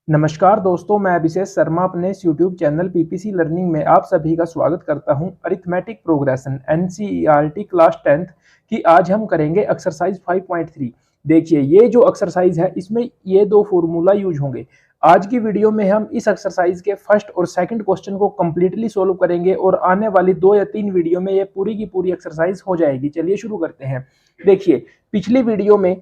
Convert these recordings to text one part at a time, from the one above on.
नमस्कार दोस्तों, मैं अभिषेक शर्मा अपने इस यूट्यूब चैनल पीपीसी लर्निंग में आप सभी का स्वागत करता हूं। Arithmetic progression NCERT class 10th की आज हम करेंगे एक्सरसाइज 5.3। देखिए, ये जो एक्सरसाइज है इसमें ये दो फॉर्मूला यूज होंगे। आज की वीडियो में हम इस एक्सरसाइज के फर्स्ट और सेकंड क्वेश्चन को कंप्लीटली सोल्व करेंगे और आने वाली 2 या 3 वीडियो में ये पूरी की पूरी एक्सरसाइज हो जाएगी। चलिए शुरू करते हैं। देखिए, पिछली वीडियो में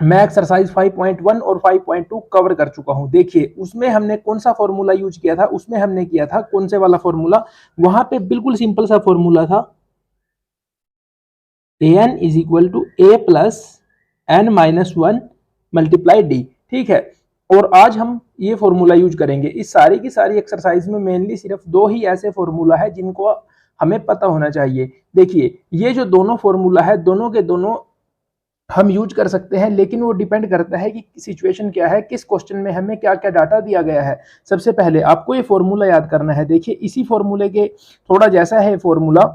मैं एक्सरसाइज 5.1 और 5.2 कवर कर चुका हूं। देखिए, उसमें हमने कौन सा फॉर्मूला यूज किया था, उसमें हमने किया था कौन से वाला फॉर्मूला, वहां पे बिल्कुल सिंपल सा फॉर्मूला था, an is equal to a plus n minus one multiply d. ठीक है, और आज हम ये फॉर्मूला यूज करेंगे। इस सारी की सारी एक्सरसाइज में मेनली सिर्फ दो ही ऐसे फॉर्मूला है जिनको हमें पता होना चाहिए। देखिए, ये जो दोनों फॉर्मूला है दोनों के दोनों हम यूज कर सकते हैं, लेकिन वो डिपेंड करता है कि सिचुएशन क्या है, किस क्वेश्चन में हमें क्या क्या डाटा दिया गया है। सबसे पहले आपको ये फॉर्मूला याद करना है। देखिए, इसी फॉर्मूले के थोड़ा जैसा है फॉर्मूला।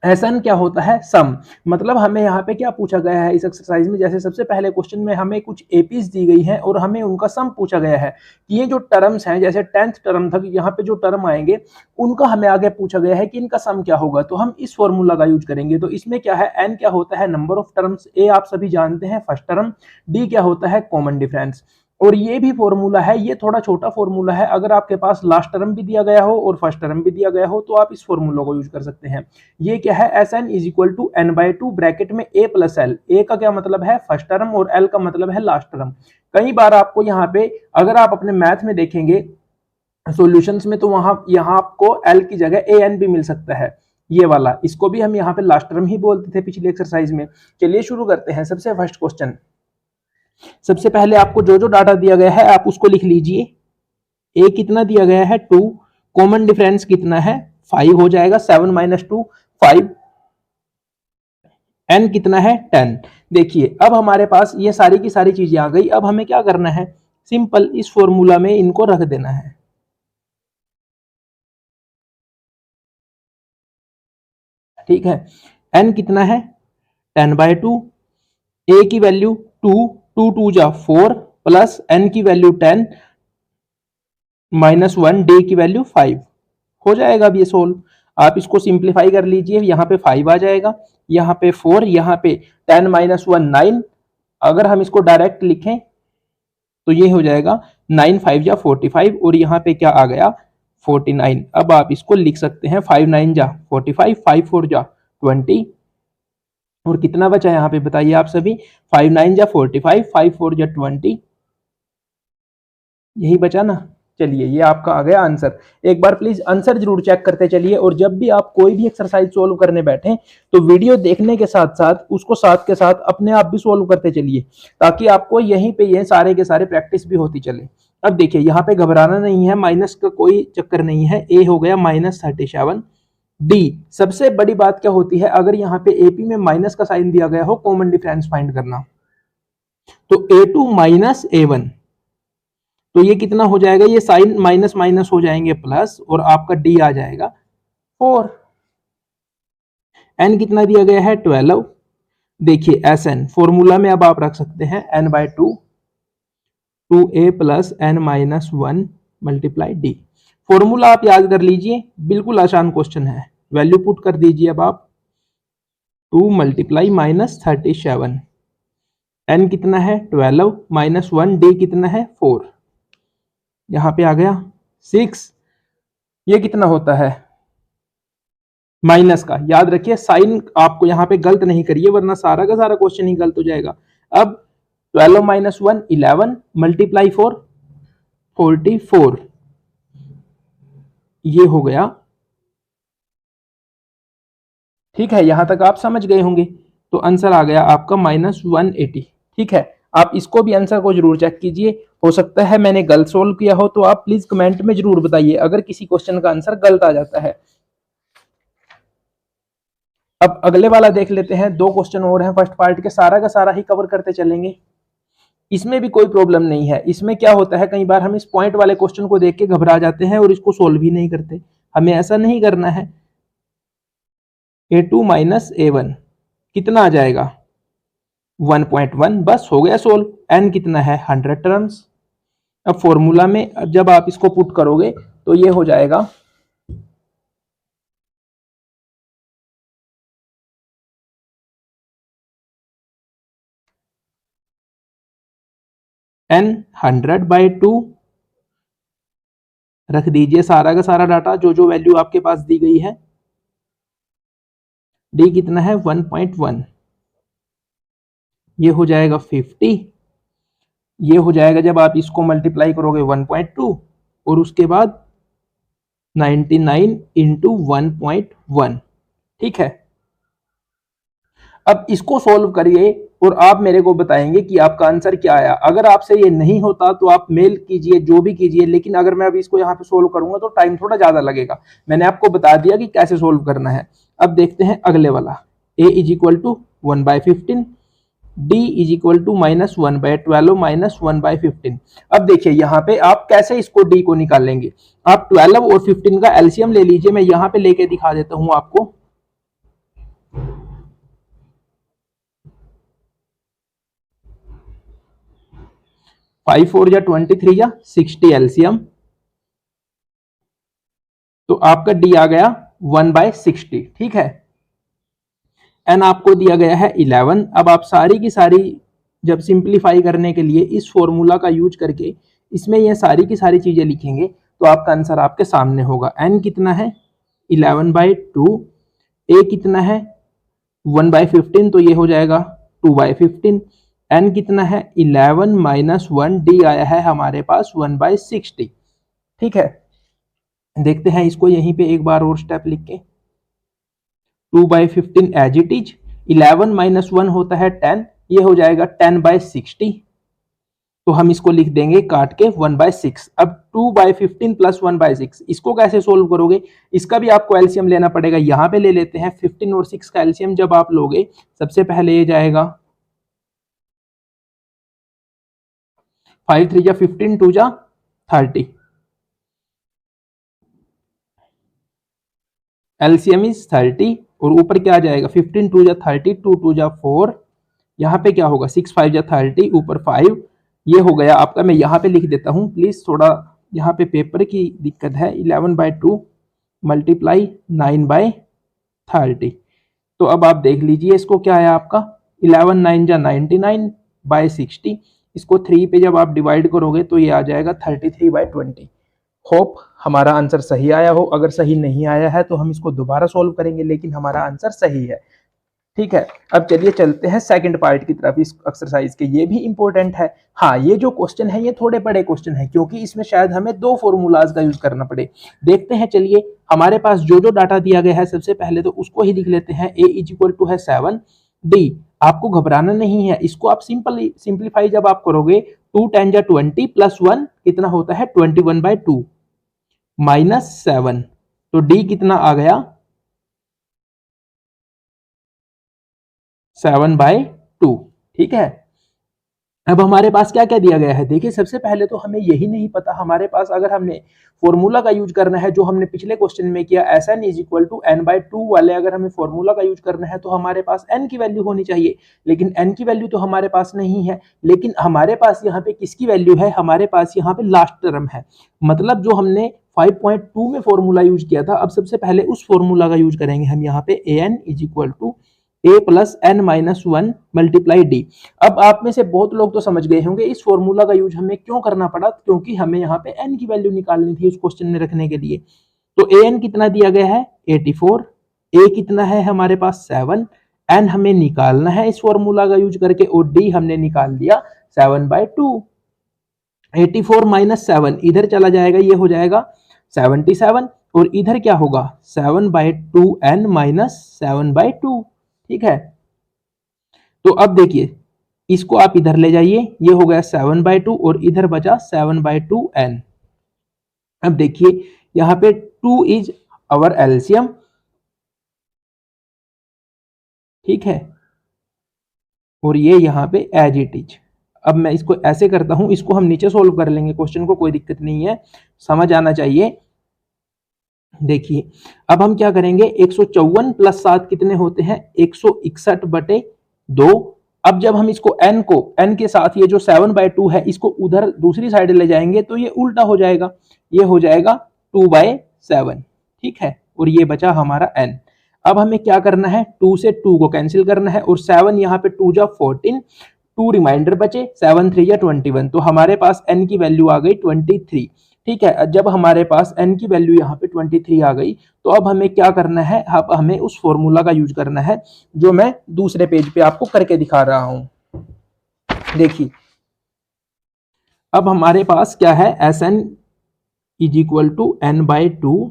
एसएन क्या होता है? सम। मतलब हमें यहाँ पे क्या पूछा गया है इस एक्सरसाइज में, जैसे सबसे पहले क्वेश्चन में हमें कुछ एपीज दी गई हैं और हमें उनका सम पूछा गया है कि ये जो टर्म्स हैं, जैसे 10th टर्म तक यहाँ पे जो टर्म आएंगे उनका हमें आगे पूछा गया है कि इनका सम क्या होगा। तो हम इस फॉर्मूला का यूज करेंगे। तो इसमें क्या है, एन क्या होता है? Number of terms. ए आप सभी जानते हैं, फर्स्ट टर्म। डी क्या होता है? Common difference. और ये भी फॉर्मूला है, ये थोड़ा छोटा फॉर्मूला है। अगर आपके पास लास्ट टर्म भी दिया गया हो और फर्स्ट टर्म भी दिया गया हो तो आप इस फॉर्मूला को यूज कर सकते हैं। ये क्या है? S n is equal to n by two bracket में ए प्लस एल। ए का क्या मतलब है? फर्स्ट टर्म, और एल का मतलब है लास्ट टर्म। कई बार आपको यहाँ पे, अगर आप अपने मैथ में देखेंगे सॉल्यूशंस में, तो वहां यहाँ आपको एल की जगह ए एन भी मिल सकता है। ये वाला, इसको भी हम यहाँ पे लास्ट टर्म ही बोलते थे पिछली एक्सरसाइज में। चलिए शुरू करते हैं। सबसे फर्स्ट क्वेश्चन, सबसे पहले आपको जो जो डाटा दिया गया है आप उसको लिख लीजिए। ए कितना दिया गया है? 2। कॉमन डिफरेंस कितना है? 5 हो जाएगा। 7 माइनस 2 5। एन कितना है? 10। देखिए, अब हमारे पास ये सारी की सारी चीजें आ गई। अब हमें क्या करना है? सिंपल इस फॉर्मूला में इनको रख देना है। ठीक है, एन कितना है? 10/2। ए की वैल्यू 2, 2 2 जा 4, प्लस एन की वैल्यू 10 माइनस 1, डी की वैल्यू 5। हो जाएगा अब ये सोल्व। आप इसको सिंप्लीफाई कर लीजिए। यहाँ पे 5 आ जाएगा, यहाँ पे 4, यहाँ पे 10 माइनस 1 9। अगर हम इसको डायरेक्ट लिखें तो ये हो जाएगा 9 5 जा 45, और यहाँ पे क्या आ गया? 49। अब आप इसको लिख सकते हैं 5 9 जा 45, 5 4 जा 20, और कितना बचा यहाँ पे बताइए आप सभी? 5 9 जा 45, 5 4 जा 20, यही बचा ना। चलिए, ये आपका आ गया आंसर। एक बार प्लीज आंसर जरूर चेक करते चलिए, और जब भी आप कोई भी एक्सरसाइज सोल्व करने बैठे तो वीडियो देखने के साथ साथ उसको साथ के साथ अपने आप भी सोल्व करते चलिए, ताकि आपको यहीं पे ये सारे के सारे प्रैक्टिस भी होती चले। अब देखिए, यहाँ पे घबराना नहीं है, माइनस का कोई चक्कर नहीं है। ए हो गया -37। डी, सबसे बड़ी बात क्या होती है, अगर यहाँ पे एपी में माइनस का साइन दिया गया हो, कॉमन डिफरेंस फाइंड करना। तो A2 माइनस A1, तो ये कितना हो जाएगा? ये साइन माइनस माइनस हो जाएंगे प्लस, और आपका डी आ जाएगा 4। एन कितना दिया गया है? 12। देखिए, एस एन फॉर्मूला में अब आप रख सकते हैं n/2, 2a plus n minus 1 multiply d. Formula आप याद कर लीजिए, बिल्कुल आसान क्वेश्चन है। वैल्यू पुट कर दीजिए अब आप। 2 मल्टीप्लाई -37। एन कितना है? 12 माइनस 1, डी कितना है? 4। यहां पे आ गया 6। ये कितना होता है? माइनस का। याद रखिए, साइन आपको यहाँ पे गलत नहीं करिए, वरना सारा का सारा क्वेश्चन ही गलत हो जाएगा। अब 12 माइनस 1 11 मल्टीप्लाई 4 44, ये हो गया। ठीक है, यहां तक आप समझ गए होंगे। तो आंसर आ गया आपका -180। ठीक है, आप इसको भी आंसर को जरूर चेक कीजिए। हो सकता है मैंने गलत सोल्व किया हो, तो आप प्लीज कमेंट में जरूर बताइए अगर किसी क्वेश्चन का आंसर गलत आ जाता है। अब अगले वाला देख लेते हैं। 2 क्वेश्चन और हैं फर्स्ट पार्ट के, सारा का सारा ही कवर करते चलेंगे। इसमें भी कोई प्रॉब्लम नहीं है। इसमें क्या होता है, कई बार हम इस पॉइंट वाले क्वेश्चन को देख के घबरा जाते हैं और इसको सोल्व ही नहीं करते। हमें ऐसा नहीं करना है। A2 माइनस A1 कितना आ जाएगा? 1.1। बस हो गया सोल्व। एन कितना है? 100 टर्म्स। अब फॉर्मूला में जब आप इसको पुट करोगे तो ये हो जाएगा n 100/2, रख दीजिए सारा का सारा डाटा जो जो वैल्यू आपके पास दी गई है। d कितना है 1.1, ये हो जाएगा 50, ये हो जाएगा जब आप इसको मल्टीप्लाई करोगे 1.2 और उसके बाद 99 इंटू 1.1। ठीक है, अब इसको सोल्व करिए और आप मेरे को बताएंगे कि आपका आंसर क्या आया। अगर आपसे ये नहीं होता तो आप मेल कीजिए, जो भी कीजिए, लेकिन अगर मैं अभी इसको यहाँ पे सोल्व करूंगा तो टाइम थोड़ा ज्यादा लगेगा। मैंने आपको बता दिया कि कैसे सोल्व करना है। अब देखते हैं अगले वाला, a is equal to 1/15, d is equal to -1/12 -1/15। अब देखिए यहाँ पे आप कैसे इसको d को निकालेंगे। आप 12 और 15 का एलसीएम ले लीजिए, मैं यहाँ पे लेके दिखा देता हूँ आपको। 5 4 या 23 या 60 एलसीएम, तो आपका डी आ गया 1/60। ठीक है, एन आपको दिया गया है 11। अब आप सारी की सारी जब सिंप्लीफाई करने के लिए इस फॉर्मूला का यूज करके इसमें ये सारी की सारी चीजें लिखेंगे तो आपका आंसर आपके सामने होगा। एन कितना है 11/2, ए कितना है 1/15, तो ये हो जाएगा 2/15। एन कितना है 11 - 1, डी आया है हमारे पास 1/60। ठीक है, देखते हैं इसको यहीं पे एक बार और स्टेप लिख के। 2/15 एज इट इज, 11 - 1 होता है 10, ये हो जाएगा 10/60। तो हम इसको लिख देंगे काट के 1/6। अब 2/15 प्लस 1/6, इसको कैसे सोल्व करोगे, इसका भी आपको एलसीएम लेना पड़ेगा। यहाँ पे ले लेते हैं 15 और 6 का एलसीएम। जब आप लोगे सबसे पहले ये जाएगा 5 3 जा 15, 2 जा 30, एलसीएम इज 30 और ऊपर क्या आ जाएगा 15 2 जा 30, 2 2 जा 4, यहाँ पे क्या होगा 6 5 जा 30, ऊपर 5, ये हो गया आपका। मैं यहाँ पे लिख देता हूँ प्लीज, थोड़ा यहाँ पे पेपर की दिक्कत है। 11/2 मल्टीप्लाई 9/30। तो अब आप देख लीजिए इसको क्या है आपका 11 9 जा 99/60। इसको 3 पे जब आप डिवाइड करोगे तो ये आ जाएगा 33/20। होप हमारा आंसर सही आया हो। अगर सही नहीं आया है तो हम इसको दोबारा सॉल्व करेंगे, लेकिन हमारा आंसर सही है। ठीक है, अब चलिए चलते हैं सेकंड पार्ट की तरफ इस एक्सरसाइज के। ये भी इंपॉर्टेंट है। हाँ, ये जो क्वेश्चन है ये थोड़े बड़े क्वेश्चन है क्योंकि इसमें शायद हमें 2 फॉर्मूलाज का यूज करना पड़े। देखते हैं, चलिए हमारे पास जो जो डाटा दिया गया है सबसे पहले तो उसको ही लिख लेते हैं। a इज इक्वल टू है 7, डी आपको घबराना नहीं है, इसको आप सिंपलीफाई जब आप करोगे 2 10 जा 20 प्लस 1 कितना होता है 21/2 -7, तो डी कितना आ गया 7/2। ठीक है, अब हमारे पास क्या क्या दिया गया है। देखिए सबसे पहले तो हमें यही नहीं पता हमारे पास, अगर हमने फॉर्मूला का यूज करना है जो हमने पिछले क्वेश्चन में किया Sn is equal to n/2 वाले, अगर हमें फॉर्मूला का यूज करना है तो हमारे पास n की वैल्यू होनी चाहिए, लेकिन n की वैल्यू तो हमारे पास नहीं है। लेकिन हमारे पास यहाँ पे किसकी वैल्यू है, हमारे पास यहाँ पे लास्ट टर्म है, मतलब जो हमने 5.2 में फॉर्मूला यूज किया था। अब सबसे पहले उस फॉर्मूला का यूज करेंगे हम यहाँ पे an is equal to a plus n minus 1 multiply d. अब आप में से बहुत लोग तो समझ गए होंगे इस फॉर्मूला का यूज हमें क्यों करना पड़ा, क्योंकि हमें यहाँ पे n की वैल्यू निकालनी थी उस क्वेश्चन में रखने के लिए। तो an कितना दिया गया है 84, a कितना है हमारे पास 7, n हमें निकालना है इस फॉर्मूला का यूज करके और d हमने निकाल दिया 7/2। 84 माइनस 7 इधर चला जाएगा, ये हो जाएगा 77 और इधर क्या होगा 7/2n माइनस 7/2। ठीक है, तो अब देखिए इसको आप इधर ले जाइए, ये हो गया 7/2 और इधर बचा 7/2n। अब देखिए यहां पे 2 इज आवर एलसीएम। ठीक है, और ये यहां पे एज इट इज। अब मैं इसको ऐसे करता हूं, इसको हम नीचे सोल्व कर लेंगे क्वेश्चन को, कोई दिक्कत नहीं है, समझ आना चाहिए। देखिए अब हम क्या करेंगे 154 प्लस 7 कितने होते हैं 161/2। अब जब हम इसको n के साथ ये जो 7/2 है इसको उधर दूसरी साइड ले जाएंगे तो ये उल्टा हो जाएगा, ये हो जाएगा 2/7, ठीक है, और ये बचा हमारा n। अब हमें क्या करना है, 2 से 2 को कैंसिल करना है और 7 यहाँ पे 2 जा 14, 2 रिमाइंडर बचे, 7 3 या 21, तो हमारे पास n की वैल्यू आ गई 23, ठीक है। जब हमारे पास n की वैल्यू यहाँ पे 23 आ गई तो अब हमें क्या करना है, अब हमें उस फॉर्मूला का यूज करना है जो मैं दूसरे पेज पे आपको करके दिखा रहा हूं। देखिए अब हमारे पास क्या है, Sn is equal to n/2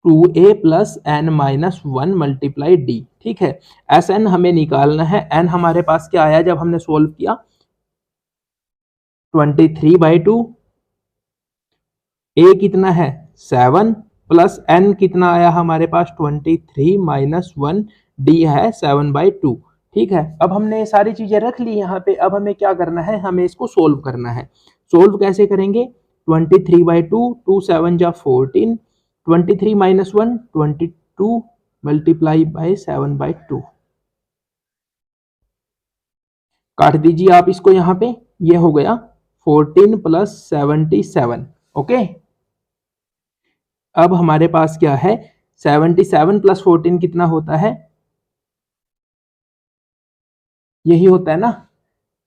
2a plus n minus 1 multiply d, ठीक है। Sn हमें निकालना है, n हमारे पास क्या आया जब हमने सोल्व किया, 23/2, a कितना है 7 प्लस n कितना आया हमारे पास 23 माइनस 1, d है 7/2, ठीक है। अब हमने ये सारी चीजें रख ली यहाँ पे, अब हमें क्या करना है, हमें इसको सोल्व करना है। सोल्व कैसे करेंगे, 23/2, 2 7 जा 14, 23 माइनस 1 22 मल्टीप्लाई बाय 7/2, काट दीजिए आप इसको यहाँ पे, ये हो गया 14 प्लस 77, ओके। अब हमारे पास क्या है, 77 प्लस 14 कितना होता है, यही होता है ना,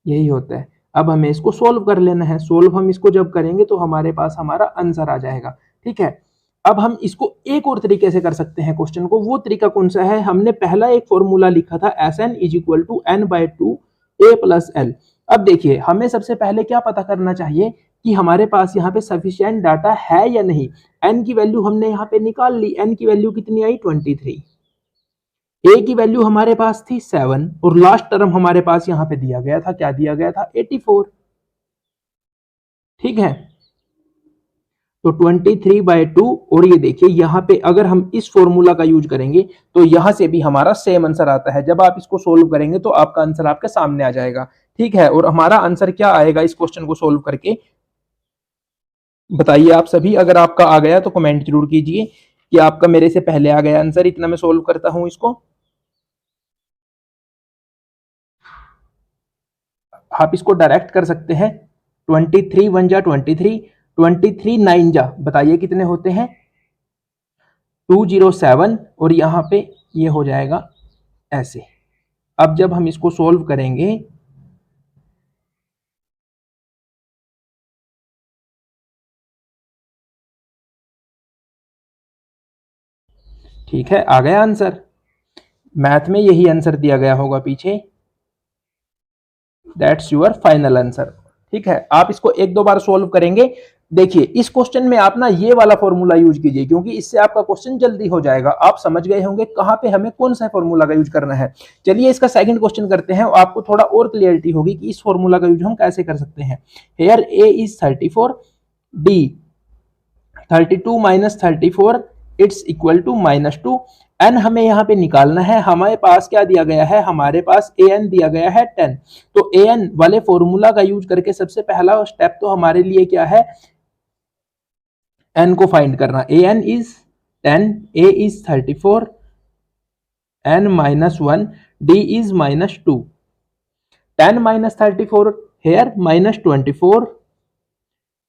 यही होता है। अब हमें इसको सोल्व कर लेना है, सोल्व हम इसको जब करेंगे तो हमारे पास हमारा आंसर आ जाएगा, ठीक है। अब हम इसको एक और तरीके से कर सकते हैं क्वेश्चन को, वो तरीका कौन सा है, हमने पहला एक फॉर्मूला लिखा था Sn is equal to n/2 a plus l। अब देखिए हमें सबसे पहले क्या पता करना चाहिए कि हमारे पास यहाँ पे सफिशिएंट डाटा है या नहीं। n की वैल्यू हमने यहाँ पे निकाल ली, n की वैल्यू कितनी आई 23, a की वैल्यू हमारे पास थी 7 और लास्ट टर्म हमारे पास यहाँ पे दिया गया था, क्या दिया गया था 84, ठीक है। तो 23/2 और ये देखिए यहाँ पे अगर हम इस फॉर्मूला का यूज करेंगे तो यहाँ से भी हमारा सेम आंसर आता है। जब आप इसको सोल्व करेंगे तो आपका आंसर आपके सामने आ जाएगा, ठीक है। और हमारा आंसर क्या आएगा इस क्वेश्चन को सोल्व करके, बताइए आप सभी। अगर आपका आ गया तो कमेंट जरूर कीजिए कि आपका मेरे से पहले आ गया आंसर, इतना मैं सोल्व करता हूं इसको। आप इसको डायरेक्ट कर सकते हैं, 23 1 जा 23, 23 9 जा, बताइए कितने होते हैं 207, और यहाँ पे ये हो जाएगा ऐसे। अब जब हम इसको सोल्व करेंगे ठीक है, आ गया आंसर, मैथ में यही आंसर दिया गया होगा पीछे, दैट्स योर फाइनल आंसर, ठीक है। आप इसको एक दो बार सोल्व करेंगे। देखिए इस क्वेश्चन में आप ना ये वाला फॉर्मूला यूज कीजिए क्योंकि इससे आपका क्वेश्चन जल्दी हो जाएगा। आप समझ गए होंगे कहां पे हमें कौन सा फॉर्मूला का यूज करना है। चलिए इसका सेकंड क्वेश्चन करते हैं, आपको थोड़ा और क्लियरिटी होगी कि इस फॉर्मूला का यूज हम कैसे कर सकते हैं। Here a is 34, d 32 minus 34 it's equal to -2। n हमें यहाँ पे निकालना है, हमारे पास क्या दिया गया है, हमारे पास an दिया गया है 10। तो an वाले फॉर्मूला का यूज करके सबसे पहला स्टेप तो हमारे लिए क्या है, n को फाइंड करना। an is 10, a is 34, n minus 1, d is -2। 10 minus 34 here -24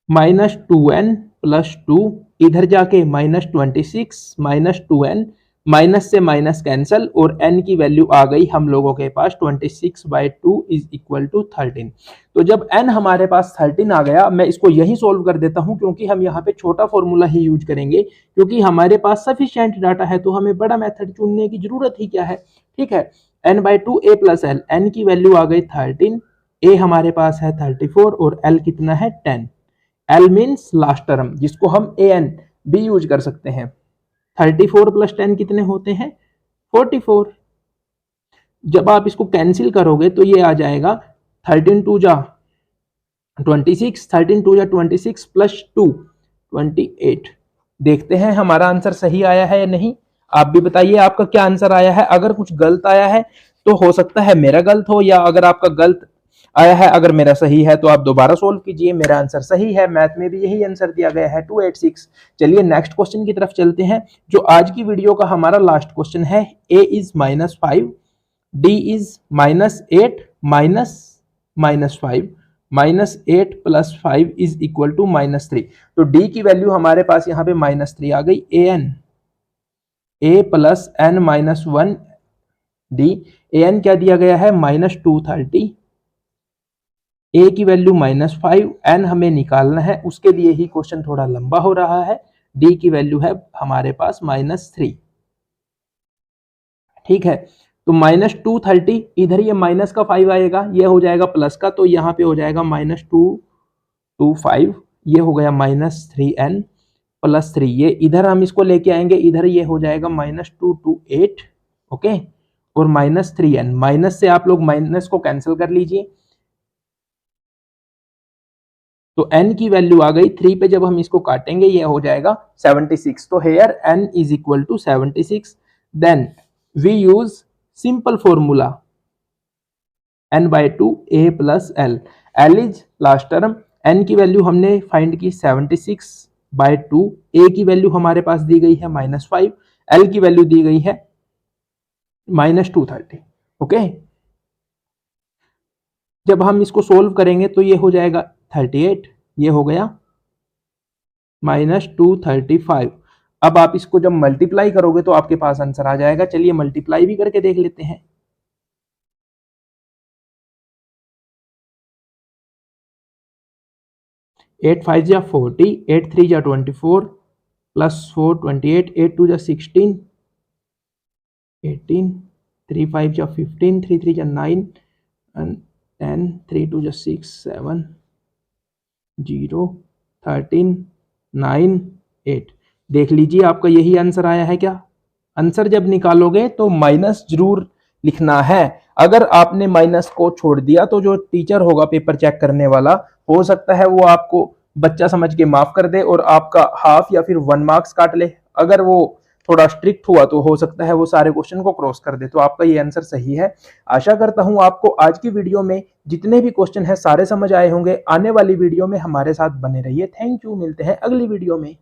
-2n plus 2, इधर जाके -26 -2n, माइनस से माइनस कैंसल और n की वैल्यू आ गई हम लोगों के पास 26/2 इज इक्वल टू 13। तो जब n हमारे पास 13 आ गया, मैं इसको यही सोल्व कर देता हूं क्योंकि हम यहाँ पे छोटा फॉर्मूला ही यूज करेंगे क्योंकि हमारे पास सफिशिएंट डाटा है, तो हमें बड़ा मेथड चुनने की जरूरत ही क्या है, ठीक है। n/2 a plus l, n की वैल्यू आ गई 13, a हमारे पास है 34 और l कितना है 10। L मीन्स लास्ट टर्म जिसको हम an भी यूज कर सकते हैं। 34 प्लस 10 कितने होते हैं 44। जब आप इसको कैंसिल करोगे तो ये आ जाएगा 13 2 जा 26, 13 2 जा 26 प्लस 2 28। देखते हैं हमारा आंसर सही आया है या नहीं। आप भी बताइए आपका क्या आंसर आया है। अगर कुछ गलत आया है तो हो सकता है मेरा गलत हो, या अगर आपका गलत आया है। अगर मेरा सही है तो आप दोबारा सोल्व कीजिए, मेरा आंसर सही है, मैथ में भी यही आंसर दिया गया है 286। चलिए नेक्स्ट क्वेश्चन की तरफ चलते हैं, जो आज की वीडियो का हमारा लास्ट क्वेश्चन है। a is -5, d is -8 -5 -8 + 5 is equal to -3। तो d की वैल्यू हमारे पास यहाँ पे -3 आ गई। a + n-1 d, an क्या दिया गया है -230, a की वैल्यू -5, n हमें निकालना है, उसके लिए ही क्वेश्चन थोड़ा लंबा हो रहा है। d की वैल्यू है हमारे पास -3। ठीक है, तो -230, इधर ये माइनस का 5 आएगा, ये हो जाएगा प्लस का, तो यहाँ पे हो जाएगा -225, ये हो गया -3n + 3, ये इधर हम इसको लेके आएंगे, इधर ये हो जाएगा -228, ओके, और -3n, माइनस से आप लोग माइनस को कैंसिल कर लीजिए, तो n की वैल्यू आ गई 3 पे, जब हम इसको काटेंगे ये हो जाएगा 76। तो here n is equal to 76। Then we use simple formula n/2 a + l, l is last term, n की वैल्यू हमने फाइंड की 76/2, a की वैल्यू हमारे पास दी गई है -5, l की वैल्यू दी गई है -230, ओके। जब हम इसको सोल्व करेंगे तो ये हो जाएगा 38, ये हो गया -235। अब आप इसको जब मल्टीप्लाई करोगे तो आपके पास आंसर आ जाएगा। चलिए मल्टीप्लाई भी करके देख लेते हैं। 8 5 जा 40, 8 3 जा 24, +4 28, 8 2 जा 16, 18, 3 5 जा 15, 3 3 जा 9, 10, 3 2 जा 6, 7, 0, 13, 9, 8। देख लीजिए आपका यही आंसर आया है क्या। आंसर जब निकालोगे तो माइनस जरूर लिखना है। अगर आपने माइनस को छोड़ दिया तो जो टीचर होगा पेपर चेक करने वाला, हो सकता है वो आपको बच्चा समझ के माफ कर दे और आपका हाफ या फिर 1 मार्क्स काट ले। अगर वो थोड़ा स्ट्रिक्ट हुआ तो हो सकता है वो सारे क्वेश्चन को क्रॉस कर दे। तो आपका ये आंसर सही है। आशा करता हूं आपको आज की वीडियो में जितने भी क्वेश्चन है सारे समझ आए होंगे। आने वाली वीडियो में हमारे साथ बने रहिए। थैंक यू, मिलते हैं अगली वीडियो में।